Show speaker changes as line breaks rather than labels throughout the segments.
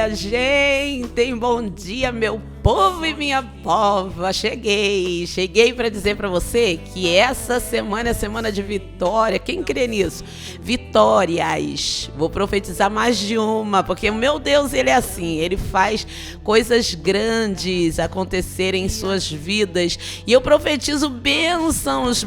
dia, gente! Bom dia, meu povo e minha pova! Cheguei para dizer para você que essa semana é semana de vitória. Quem crê nisso? Vitórias! Vou profetizar mais de uma, porque meu Deus, Ele é assim, Ele faz coisas grandes acontecerem em suas vidas. E eu profetizo bênçãos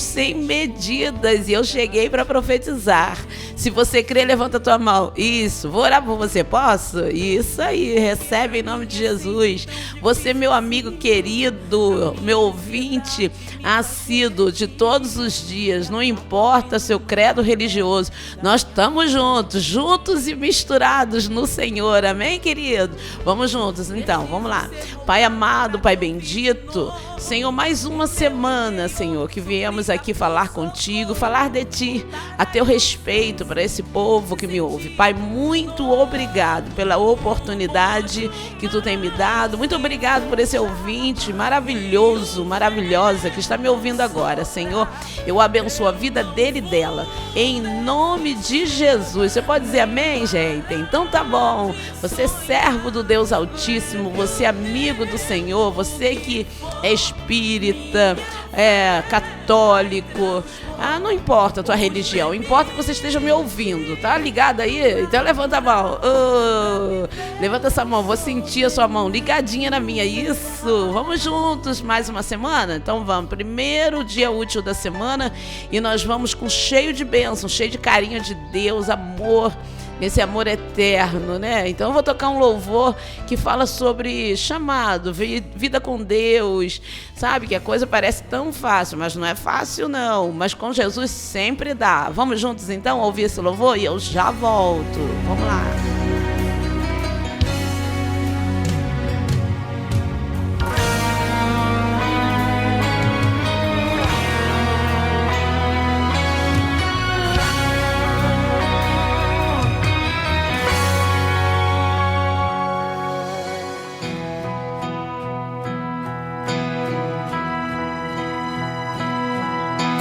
sem medidas. E eu cheguei para profetizar. Se você crê, levanta a tua mão. Isso, vou orar por você, posso? Isso aí, recebe em nome de Jesus. Você, meu amigo querido, meu ouvinte assíduo de todos os dias, não importa seu credo religioso, nós estamos juntos e misturados no Senhor, amém, querido? Vamos juntos, então, vamos lá. Pai amado, Pai bendito, Senhor, mais uma semana, Senhor, que viemos aqui falar contigo, falar de Ti, a Teu respeito para esse povo que me ouve. Pai, muito obrigado pela oportunidade que Tu tem me dado, muito obrigado por esse ouvinte maravilhoso, maravilhosa, que está me ouvindo agora, Senhor. Eu abençoo a vida dele e dela, em nome de Jesus. Você pode dizer amém, gente? Então tá bom. Você é servo do Deus Altíssimo, você é amigo do Senhor, você que é espírita, é católico, não importa a tua religião, importa que você esteja me ouvindo, tá ligado aí? Então levanta a mão, levanta essa mão, vou sentir a sua mão ligadinha na minha, isso, vamos juntos, mais uma semana? Então vamos, primeiro dia útil da semana, e nós vamos com cheio de bênção, cheio de carinho de Deus, amor, esse amor eterno, né? Então eu vou tocar um louvor que fala sobre chamado, vida com Deus, sabe? Que a coisa parece tão fácil, mas não é fácil não, mas com Jesus sempre dá. Vamos juntos então ouvir esse louvor e eu já volto. Vamos lá.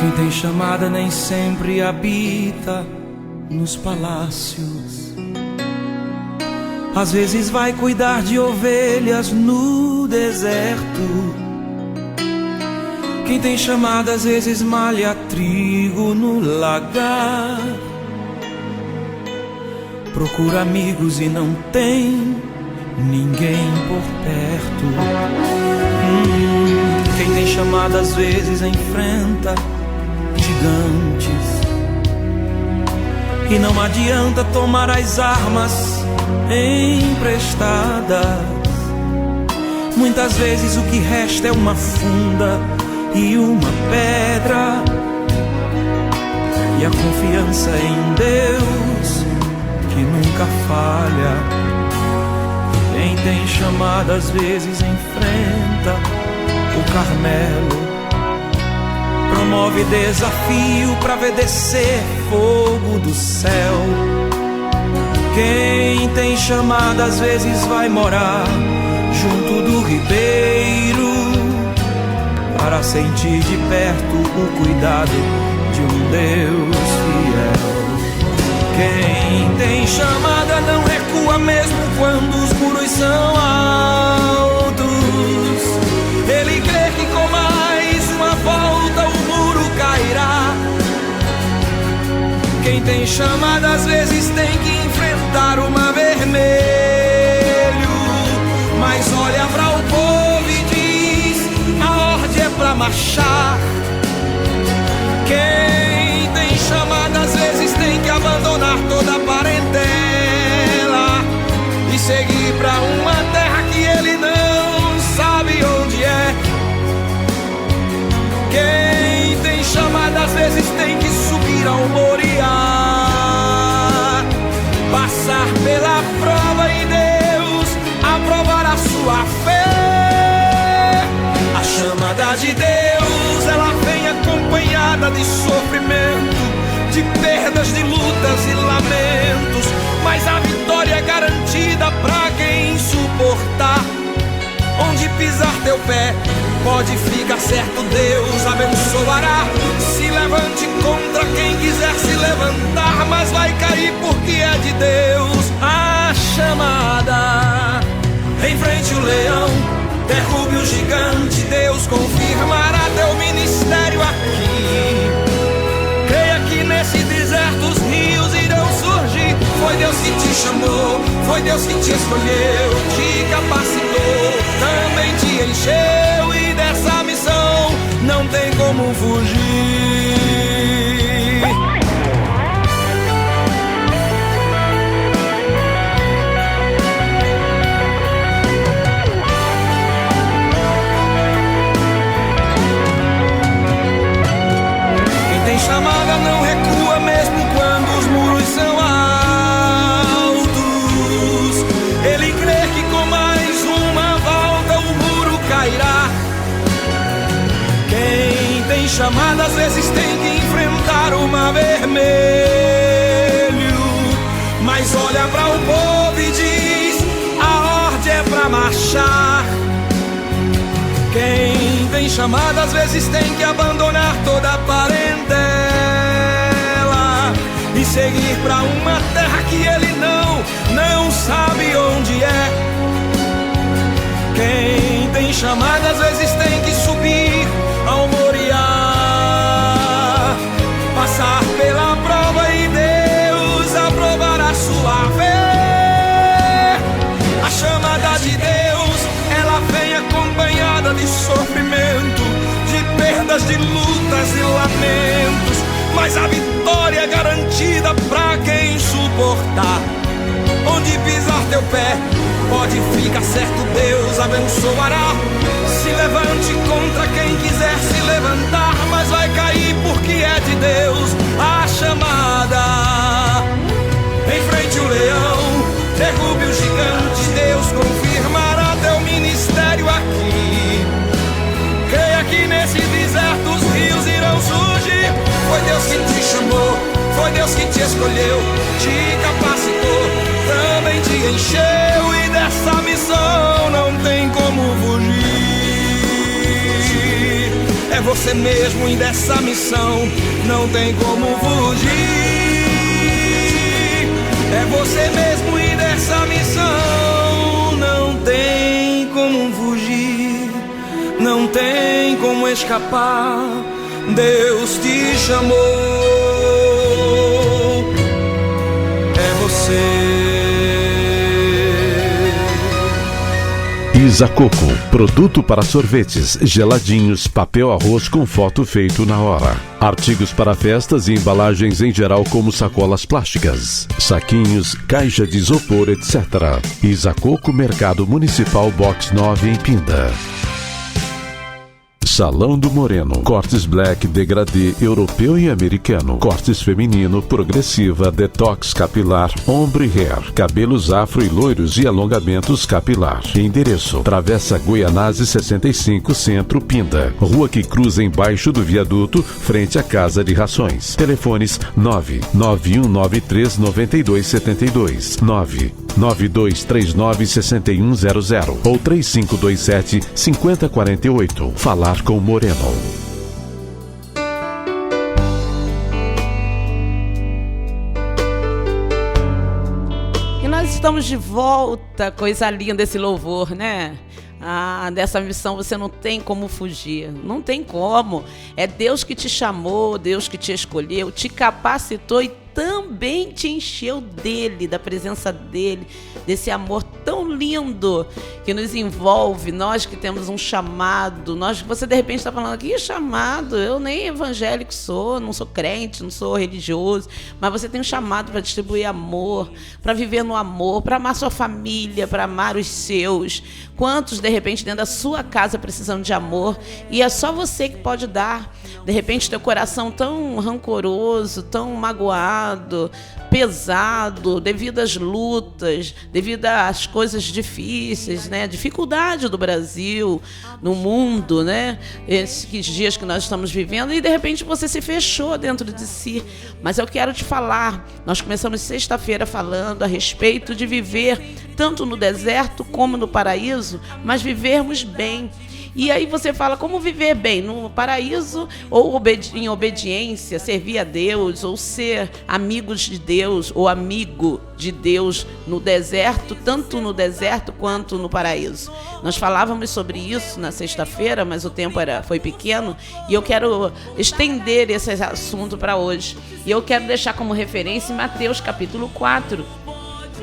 Quem tem chamada nem sempre habita nos palácios. Às vezes vai cuidar de ovelhas no deserto. Quem tem chamada às vezes malha trigo no lagar. Procura amigos e não tem ninguém por perto. Quem tem chamada às vezes enfrenta gigantes e não adianta tomar as armas emprestadas. Muitas vezes o que resta é uma funda e uma pedra, e a confiança em Deus que nunca falha. Quem tem chamada às vezes enfrenta o Carmelo, promove desafio pra ver descer fogo do céu. Quem tem chamada às vezes vai morar junto do ribeiro para sentir de perto o cuidado de um Deus fiel. Quem tem chamada não recua mesmo quando os muros são altos. Ele crê que com mais uma volta o muro cairá. Quem tem chamada às vezes tem que enfrentar o mar vermelho, mas olha para o povo e diz: a ordem é pra marchar. Quem tem chamada às vezes tem que abandonar toda a parentela e seguir pra uma terra que ele não sabe onde é. Quem tem chamada às vezes tem que subir ao Moriá, passar pela prova e Deus aprovar a sua fé. A chamada de Deus, ela vem acompanhada de sofrimento, de perdas, de lutas e lamentos, mas a vitória é garantida pra quem suportar. Onde pisar teu pé, pode ficar certo, Deus abençoará. Se levante contra quem quiser se levantar, mas vai cair porque é de Deus. A chamada derrube o gigante, Deus confirmará teu ministério aqui. Creia que nesse deserto os rios irão surgir. Foi Deus que te chamou, foi Deus que te escolheu, te capacitou, também te encheu, e dessa missão não tem como fugir. Chamada não recua mesmo quando os muros são altos. Ele crê que com mais uma volta o muro cairá. Quem tem chamada às vezes tem que enfrentar o mar vermelho, mas olha para o povo e diz: a ordem é pra marchar. Quem tem chamada às vezes tem que abandonar toda a parentela e seguir pra uma terra que ele não sabe onde é. Quem tem chamada às vezes tem que subir ao Moriá, passar pela prova e Deus aprovar a sua fé. A chamada de Deus, ela vem acompanhada de sofrimento, de perdas, de lutas e lamentos, mas a vitória é garantida pra quem suportar. Onde pisar teu pé, pode ficar certo, Deus abençoará. Se levante contra quem quiser se levantar, mas vai cair porque é de Deus a chamada. Enfrente o leão, derrube o gigante, Deus confirmará teu ministério aqui. Creia que nesse deserto os rios irão surgir. Foi Deus que te chamou, foi Deus que te escolheu, te capacitou, também te encheu, e dessa missão não tem como fugir. É você mesmo, e dessa missão não tem como fugir. É você mesmo, e dessa missão não tem como fugir. Não tem como escapar, Deus te chamou. É você.
Isacoco, produto para sorvetes, geladinhos, papel arroz com foto feito na hora. Artigos para festas e embalagens em geral, como sacolas plásticas, saquinhos, caixa de isopor, etc. Isacoco, Mercado Municipal, Box 9, em Pinda. Salão do Moreno, cortes black, degradê, europeu e americano, cortes feminino, progressiva, detox capilar, ombre hair, cabelos afro e loiros e alongamentos capilar. Endereço: Travessa Goianazes 65, Centro, Pinda. Rua que cruza embaixo do viaduto, frente à Casa de Rações. Telefones 991939272, 992396100 ou 3527-5048. Falar com Moreno.
E nós estamos de volta, coisa linda esse louvor, né? Dessa missão você não tem como fugir, não tem como. É Deus que te chamou, Deus que te escolheu, te capacitou e também te encheu dele, da presença dele, desse amor tão lindo que nos envolve. Nós que temos um chamado, você de repente está falando, que chamado? Eu nem evangélico sou, não sou crente, não sou religioso, mas você tem um chamado para distribuir amor, para viver no amor, para amar sua família, para amar os seus. Quantos, de repente, dentro da sua casa precisam de amor, e é só você que pode dar. De repente, teu coração tão rancoroso, tão magoado, pesado, devido às lutas, devido às coisas difíceis, né? Dificuldade do Brasil, no mundo, né? Esses dias que nós estamos vivendo, e de repente você se fechou dentro de si. Mas eu quero te falar, nós começamos sexta-feira falando a respeito de viver tanto no deserto como no paraíso, mas vivermos bem. E aí você fala como viver bem no paraíso ou em obediência, servir a Deus, ou ser amigos de Deus ou amigo de Deus no deserto, tanto no deserto quanto no paraíso. Nós falávamos sobre isso na sexta-feira, mas o tempo foi pequeno e eu quero estender esse assunto para hoje. E eu quero deixar como referência em Mateus capítulo 4,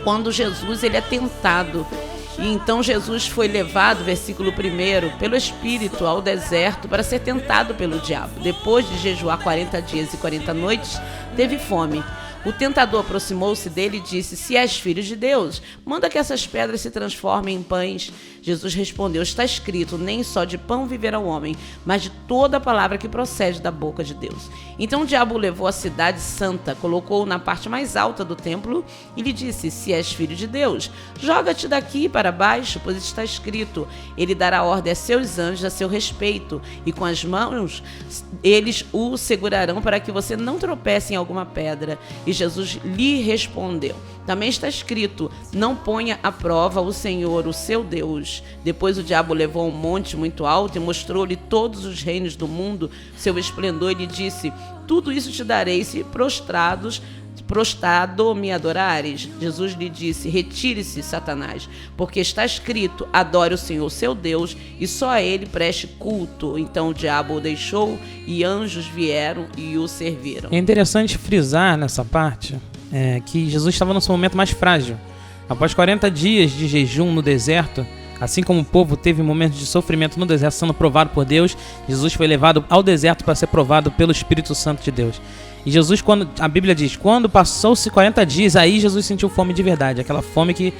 quando Jesus ele é tentado. E então Jesus foi levado, versículo 1, pelo Espírito ao deserto para ser tentado pelo diabo. Depois de jejuar 40 dias e 40 noites, teve fome. O tentador aproximou-se dele e disse: se és filho de Deus, manda que essas pedras se transformem em pães. Jesus respondeu: está escrito, nem só de pão viverá o homem, mas de toda a palavra que procede da boca de Deus. Então o diabo o levou à cidade santa, colocou-o na parte mais alta do templo e lhe disse: se és filho de Deus, joga-te daqui para baixo, pois está escrito, ele dará ordem a seus anjos a seu respeito, e com as mãos eles o segurarão para que você não tropece em alguma pedra. E Jesus lhe respondeu: também está escrito, não ponha à prova o Senhor, o seu Deus. Depois o diabo o levou a um monte muito alto e mostrou-lhe todos os reinos do mundo, seu esplendor, e lhe disse: tudo isso te darei se prostrado me adorares. Jesus lhe disse: retire-se, Satanás, porque está escrito, adore o Senhor seu Deus e só a ele preste culto. Então o diabo o deixou e anjos vieram e o serviram.
É interessante frisar nessa parte que Jesus estava no seu momento mais frágil. Após 40 dias de jejum no deserto, assim como o povo teve momentos de sofrimento no deserto sendo provado por Deus, Jesus foi levado ao deserto para ser provado pelo Espírito Santo de Deus. E Jesus, quando a Bíblia diz, quando passou-se 40 dias, aí Jesus sentiu fome de verdade. Aquela fome que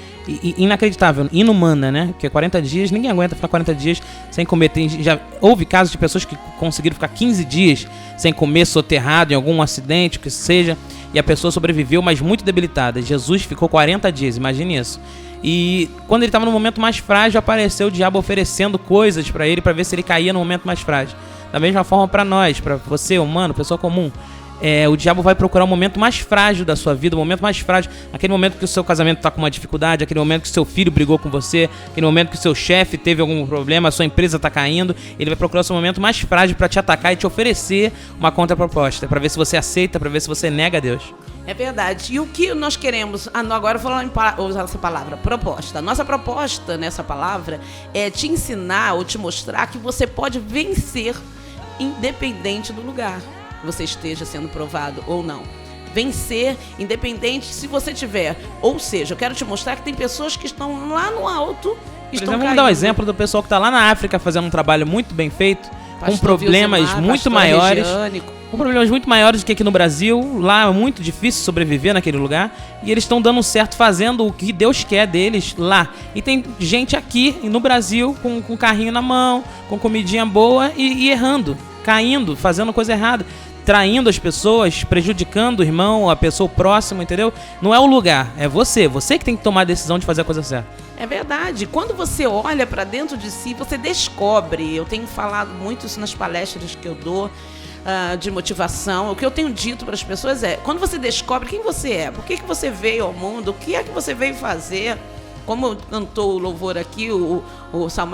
inacreditável, inumana, né? Porque 40 dias, ninguém aguenta ficar 40 dias sem comer. Já houve casos de pessoas que conseguiram ficar 15 dias sem comer, soterrado em algum acidente, o que seja, e a pessoa sobreviveu, mas muito debilitada. Jesus ficou 40 dias, imagine isso. E quando ele estava no momento mais frágil, apareceu o diabo oferecendo coisas para ele, para ver se ele caía no momento mais frágil. Da mesma forma para nós, para você, humano, pessoa comum. O diabo vai procurar o momento mais frágil da sua vida, o momento mais frágil, aquele momento que o seu casamento está com uma dificuldade, aquele momento que o seu filho brigou com você, aquele momento que o seu chefe teve algum problema, a sua empresa está caindo. Ele vai procurar o seu momento mais frágil para te atacar e te oferecer uma contraproposta, para ver se você aceita, para ver se você nega a Deus.
É verdade. E o que nós queremos, agora eu vou usar essa palavra, proposta. Nossa proposta nessa palavra é te ensinar ou te mostrar que você pode vencer independente do lugar que você esteja sendo provado ou não. Vencer independente se você tiver. Ou seja, eu quero te mostrar que tem pessoas que estão lá no alto,
vamos dar um exemplo do pessoal que está lá na África fazendo um trabalho muito bem feito, com problemas muito maiores. Com problemas muito maiores do que aqui no Brasil. Lá é muito difícil sobreviver naquele lugar. E eles estão dando certo, fazendo o que Deus quer deles lá. E tem gente aqui no Brasil com carrinho na mão, com comidinha boa e errando, caindo, fazendo coisa errada, traindo as pessoas, prejudicando o irmão, a pessoa próxima, entendeu? Não é o lugar, é você que tem que tomar a decisão de fazer a coisa certa.
É verdade. Quando você olha para dentro de si, você descobre. Eu tenho falado muito isso nas palestras que eu dou, de motivação. O que eu tenho dito para as pessoas é, quando você descobre quem você é, por que você veio ao mundo, o que é que você veio fazer. Como cantou o louvor aqui, o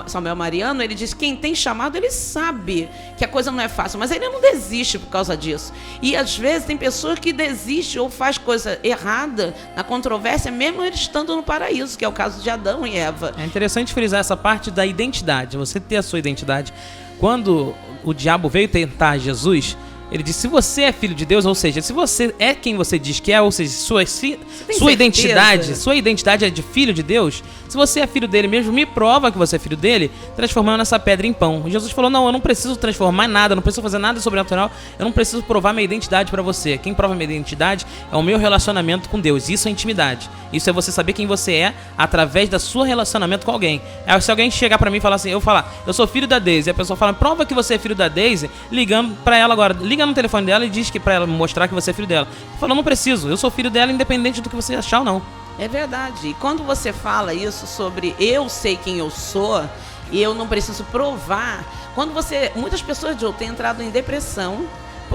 Samuel Mariano, ele diz que quem tem chamado, ele sabe que a coisa não é fácil, mas ele não desiste por causa disso. E às vezes tem pessoas que desistem ou faz coisa errada na controvérsia, mesmo eles estando no paraíso, que é o caso de Adão e Eva.
É interessante frisar essa parte da identidade, você ter a sua identidade. Quando o diabo veio tentar Jesus, ele disse, se você é filho de Deus, ou seja, se você é quem você diz que é, ou seja, sua identidade é de filho de Deus, se você é filho dele mesmo, me prova que você é filho dele, transformando essa pedra em pão. E Jesus falou, não, eu não preciso transformar nada, eu não preciso fazer nada sobrenatural, eu não preciso provar minha identidade para você. Quem prova minha identidade é o meu relacionamento com Deus. Isso é intimidade. Isso é você saber quem você é através do seu relacionamento com alguém. Se alguém chegar para mim e falar assim, eu sou filho da Daisy, e a pessoa fala, prova que você é filho da Daisy, ligando para ela agora, liga no telefone dela e diz que para ela mostrar que você é filho dela. Eu falo, não preciso, eu sou filho dela independente do que você achar ou não.
É verdade. E quando você fala isso sobre eu sei quem eu sou e eu não preciso provar, muitas pessoas têm entrado em depressão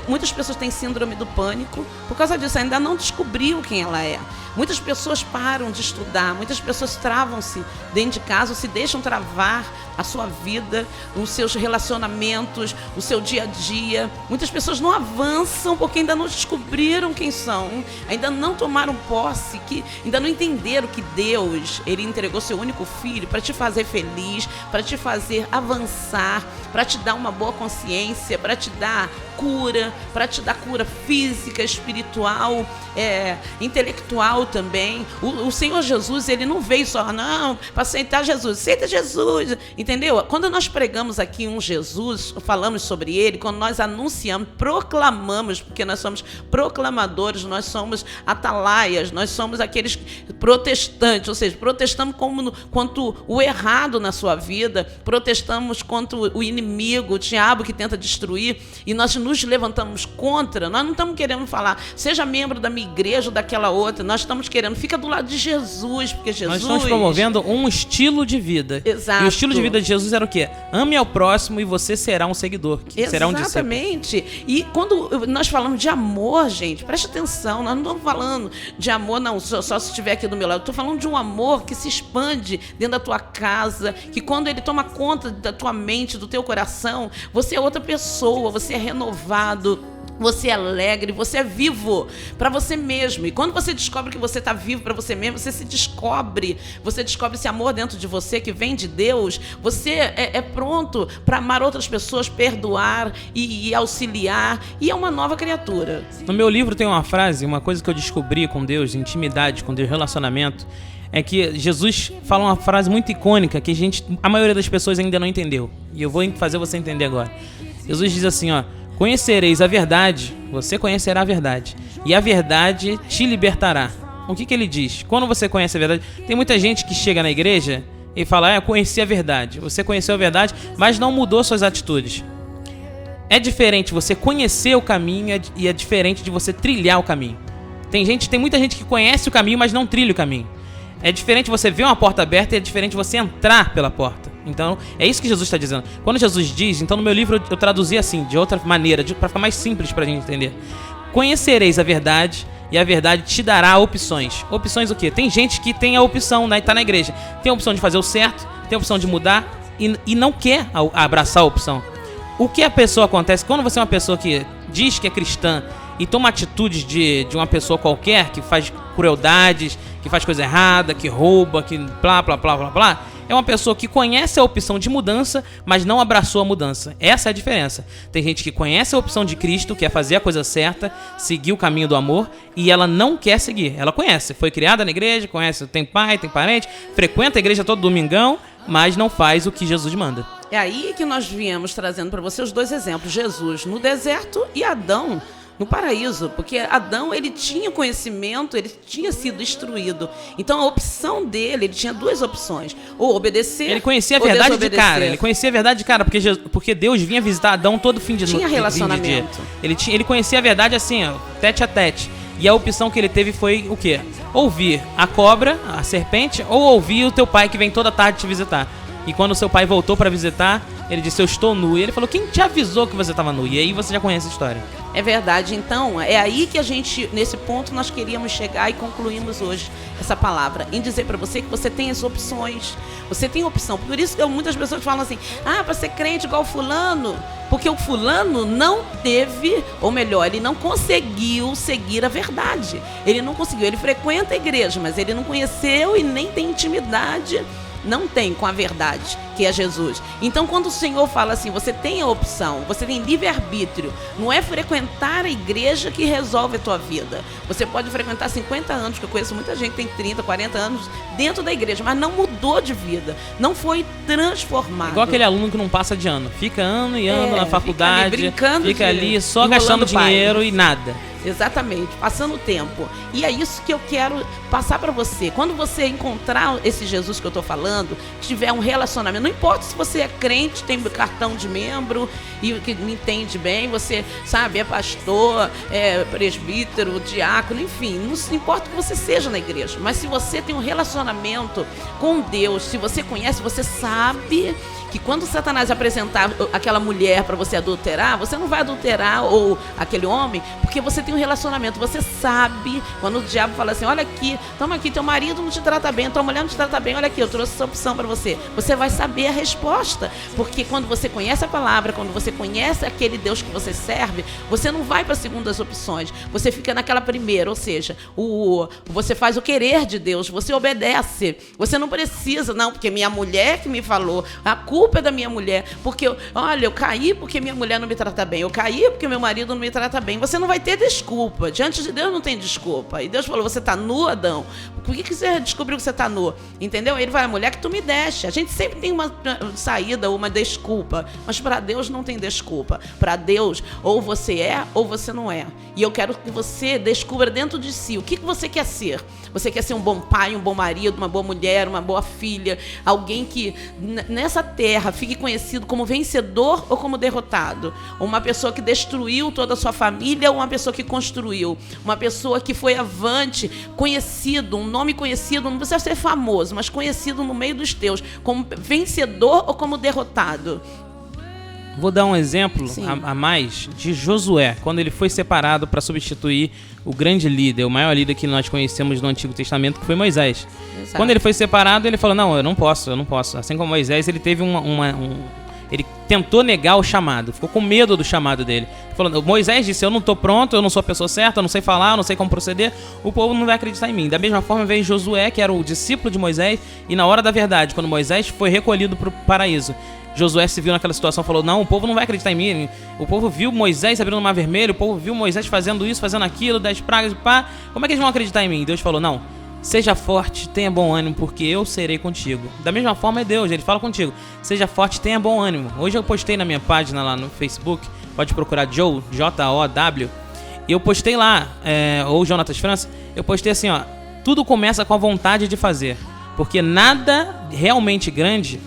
Muitas pessoas têm síndrome do pânico por causa disso, ainda não descobriu quem ela é. Muitas pessoas param de estudar, muitas pessoas travam-se dentro de casa, se deixam travar a sua vida, os seus relacionamentos, o seu dia a dia. Muitas pessoas não avançam porque ainda não descobriram quem são, ainda não tomaram posse, que ainda não entenderam que Deus, Ele entregou seu único filho para te fazer feliz, para te fazer avançar, para te dar uma boa consciência, para te dar cura, para te dar cura física, espiritual, intelectual também. O Senhor Jesus, Ele não veio só, não, para aceitar Jesus, aceita Jesus, entendeu? Quando nós pregamos aqui um Jesus, falamos sobre Ele, quando nós anunciamos, proclamamos, porque nós somos proclamadores, nós somos atalaias, nós somos aqueles protestantes, ou seja, protestamos quanto o errado na sua vida, protestamos contra o inimigo, o diabo que tenta destruir, e nós nos levantamos contra. Nós não estamos querendo falar, seja membro da minha igreja ou daquela outra, nós estamos querendo, fica do lado de Jesus, porque Jesus...
Nós estamos promovendo um estilo de vida.
Exato.
E o estilo de vida de Jesus era o quê? Ame ao próximo e você será um seguidor, será um discípulo.
Exatamente. E quando nós falamos de amor, gente, preste atenção, nós não estamos falando de amor, não, só se estiver aqui do meu lado. Eu estou falando de um amor que se expande dentro da tua casa, que quando ele toma conta da tua mente, do teu coração, você é outra pessoa, você é renovado, você é alegre, você é vivo para você mesmo. E quando você descobre que você está vivo para você mesmo, você descobre esse amor dentro de você que vem de Deus. Você é pronto para amar outras pessoas, perdoar e auxiliar, e é uma nova criatura.
No meu livro tem uma frase, uma coisa que eu descobri com Deus, intimidade com Deus, relacionamento, é que Jesus fala uma frase muito icônica que a maioria das pessoas ainda não entendeu. E eu vou fazer você entender agora. Jesus diz assim, ó: conhecereis a verdade, você conhecerá a verdade, e a verdade te libertará. O que ele diz? Quando você conhece a verdade, tem muita gente que chega na igreja e fala, eu conheci a verdade. Você conheceu a verdade, mas não mudou suas atitudes. É diferente você conhecer o caminho e é diferente de você trilhar o caminho. Tem muita gente que conhece o caminho, mas não trilha o caminho. É diferente você ver uma porta aberta e é diferente você entrar pela porta. Então, é isso que Jesus está dizendo. Quando Jesus diz, então no meu livro eu traduzi assim, de outra maneira, para ficar mais simples para a gente entender. Conhecereis a verdade e a verdade te dará opções. Opções o quê? Tem gente que tem a opção, né, tá na igreja. Tem a opção de fazer o certo, tem a opção de mudar e não quer abraçar a opção. O que a pessoa acontece, quando você é uma pessoa que diz que é cristã e toma atitudes de uma pessoa qualquer, que faz crueldades, que faz coisa errada, que rouba, que blá, blá, blá, blá, blá, é uma pessoa que conhece a opção de mudança, mas não abraçou a mudança. Essa é a diferença. Tem gente que conhece a opção de Cristo, quer fazer a coisa certa, seguir o caminho do amor, e ela não quer seguir. Ela conhece, foi criada na igreja, conhece, tem pai, tem parente, frequenta a igreja todo domingão, mas não faz o que Jesus manda.
É aí que nós viemos trazendo para você os dois exemplos, Jesus no deserto e Adão no paraíso, porque Adão, ele tinha conhecimento, ele tinha sido instruído. Então a opção dele, ele tinha duas opções: ou obedecer,
ele conhecia a verdade de cara. Ele conhecia a verdade de cara, porque Deus vinha visitar Adão todo fim de noite.
Tinha relacionamento.
Ele conhecia a verdade assim, ó, tete a tete. E a opção que ele teve foi o quê? Ouvir a cobra, a serpente, ou ouvir o teu pai que vem toda tarde te visitar. E quando o seu pai voltou para visitar, ele disse, eu estou nu. E ele falou, quem te avisou que você estava nu? E aí você já conhece a história.
É verdade. Então, é aí que a gente, nesse ponto, nós queríamos chegar e concluímos hoje essa palavra. Em dizer para você que você tem as opções. Você tem opção. Por isso que muitas pessoas falam assim, para ser crente igual fulano. Porque o fulano não teve, ou melhor, ele não conseguiu seguir a verdade. Ele não conseguiu. Ele frequenta a igreja, mas ele não conheceu e nem tem intimidade. Não tem com a verdade, que é Jesus. Então, quando o Senhor fala assim, você tem a opção, você tem livre-arbítrio. Não é frequentar a igreja que resolve a tua vida. Você pode frequentar 50 anos, que eu conheço muita gente que tem 30, 40 anos dentro da igreja, mas não mudou de vida, não foi transformado.
Igual aquele aluno que não passa de ano. Fica ano e ano na faculdade,
fica ali brincando,
fica ali só gastando dinheiro e nada.
Exatamente, passando o tempo. E é isso que eu quero passar para você. Quando você encontrar esse Jesus que eu estou falando, tiver um relacionamento, não importa se você é crente, tem cartão de membro e que me entende bem, você sabe, é pastor, é presbítero, diácono, enfim, não importa o que você seja na igreja, mas se você tem um relacionamento com Deus, se você conhece, você sabe que quando Satanás apresentar aquela mulher para você adulterar, você não vai adulterar, ou aquele homem, porque você tem um relacionamento. Você sabe, quando o diabo fala assim, olha aqui, toma aqui, teu marido não te trata bem, tua mulher não te trata bem, olha aqui, eu trouxe essa opção para você. Você vai saber a resposta, porque quando você conhece a palavra, quando você conhece aquele Deus que você serve, você não vai para as segundas opções, você fica naquela primeira, ou seja, você faz o querer de Deus, você obedece, você não precisa, não, porque minha mulher que me falou, a culpa é da minha mulher, porque, olha, eu caí porque minha mulher não me trata bem, eu caí porque meu marido não me trata bem. Você não vai ter desculpa, diante de Deus não tem desculpa. E Deus falou, você está nu, Adão? Por que você descobriu que você está nu? Entendeu? Ele vai, a mulher que tu me deste. A gente sempre tem uma saída, uma desculpa, mas para Deus não tem desculpa. Para Deus, ou você é ou você não é. E eu quero que você descubra dentro de si o que você quer ser. Você quer ser um bom pai, um bom marido, uma boa mulher, uma boa filha, alguém que nessa terra fique conhecido como vencedor ou como derrotado, uma pessoa que destruiu toda a sua família ou uma pessoa que construiu, uma pessoa que foi avante, conhecido, um nome conhecido, não precisa ser famoso, mas conhecido no meio dos teus, como vencedor ou como derrotado.
Vou dar um exemplo a mais de Josué, quando ele foi separado para substituir o grande líder, o maior líder que nós conhecemos no Antigo Testamento, que foi Moisés. Exato. Quando ele foi separado, ele falou, não, eu não posso. Assim como Moisés, ele teve ele tentou negar o chamado, ficou com medo do chamado dele. Falando, Moisés disse, eu não estou pronto, eu não sou a pessoa certa, eu não sei falar, eu não sei como proceder, o povo não vai acreditar em mim. Da mesma forma veio Josué, que era o discípulo de Moisés, e na hora da verdade, quando Moisés foi recolhido para o paraíso, Josué se viu naquela situação e falou, não, o povo não vai acreditar em mim. O povo viu Moisés abrindo o mar vermelho, o povo viu Moisés fazendo isso, fazendo aquilo, 10 pragas, pá, como é que eles vão acreditar em mim? Deus falou, não, seja forte, tenha bom ânimo, porque eu serei contigo. Da mesma forma é Deus, ele fala contigo, seja forte, tenha bom ânimo. Hoje eu postei na minha página lá no Facebook, pode procurar Joe, J-O-W, e eu postei lá, ou Jonatas França, eu postei assim, ó, tudo começa com a vontade de fazer, porque nada realmente grande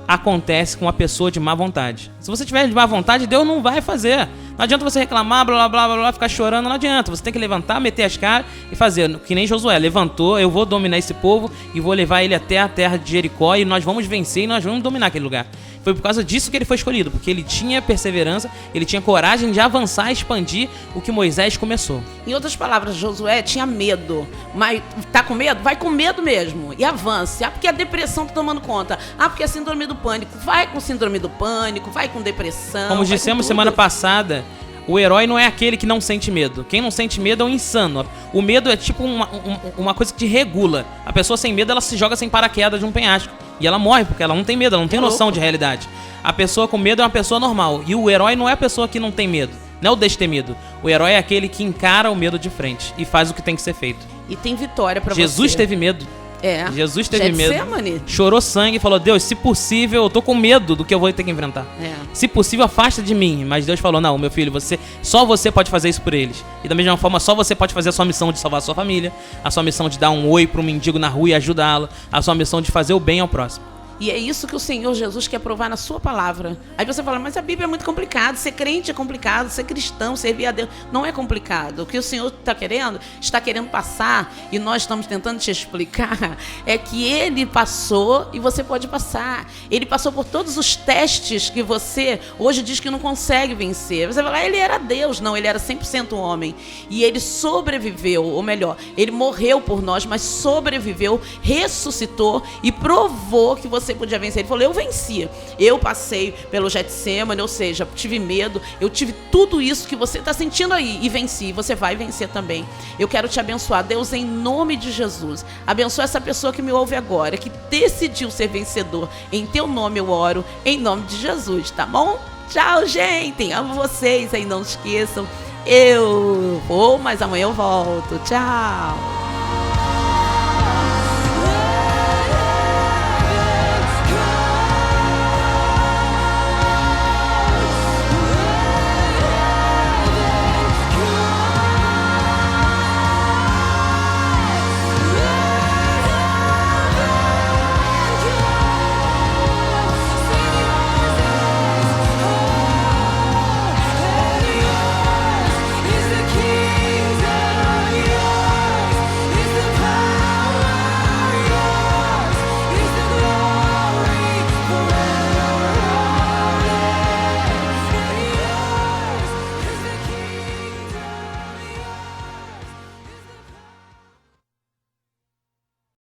acontece com uma pessoa de má vontade. Se você tiver de má vontade, Deus não vai fazer. Não adianta você reclamar, blá, blá, blá, blá, ficar chorando, não adianta. Você tem que levantar, meter as caras e fazer. Que nem Josué, levantou, eu vou dominar esse povo e vou levar ele até a terra de Jericó e nós vamos vencer e nós vamos dominar aquele lugar. Foi por causa disso que ele foi escolhido, porque ele tinha perseverança, ele tinha coragem de avançar e expandir o que Moisés começou.
Em outras palavras, Josué tinha medo, mas tá com medo? Vai com medo mesmo e avance. Ah, porque a depressão tá tomando conta. Ah, porque a síndrome do pânico. Vai com síndrome do pânico, vai com depressão.
Como dissemos semana passada, o herói não é aquele que não sente medo. Quem não sente medo é o insano. O medo é tipo uma coisa que te regula. A pessoa sem medo, ela se joga sem paraquedas de um penhasco. E ela morre porque ela não tem medo, ela não tem noção de realidade. A pessoa com medo é uma pessoa normal. E o herói não é a pessoa que não tem medo. Não é o destemido. O herói é aquele que encara o medo de frente e faz o que tem que ser feito.
E tem vitória pra você.
Jesus teve medo. Jesus teve medo.
Getsemane.
Chorou sangue e falou, Deus, se possível, eu tô com medo do que eu vou ter que enfrentar. Se possível, afasta de mim. Mas Deus falou, não, meu filho, só você pode fazer isso por eles. E da mesma forma, só você pode fazer a sua missão de salvar a sua família, a sua missão de dar um oi pro mendigo na rua e ajudá-lo, a sua missão de fazer o bem ao próximo.
E é isso que o Senhor Jesus quer provar na sua palavra. Aí você fala, mas a Bíblia é muito complicado, ser crente é complicado, ser cristão, servir a Deus, não é complicado. O que o Senhor está querendo passar, e nós estamos tentando te explicar, é que Ele passou e você pode passar. Ele passou por todos os testes que você hoje diz que não consegue vencer. Você fala, Ele era Deus. Não, Ele era 100% homem. E Ele sobreviveu, ou melhor, Ele morreu por nós, mas sobreviveu, ressuscitou e provou que você podia vencer. Ele falou, eu venci. Eu passei pelo Getsemane, ou seja, tive medo, eu tive tudo isso que você está sentindo aí e venci. Você vai vencer também. Eu quero te abençoar, Deus, em nome de Jesus. Abençoa essa pessoa que me ouve agora, que decidiu ser vencedor. Em teu nome eu oro, em nome de Jesus, tá bom? Tchau, gente. Amo vocês aí, não esqueçam. Eu vou, mas amanhã eu volto. Tchau.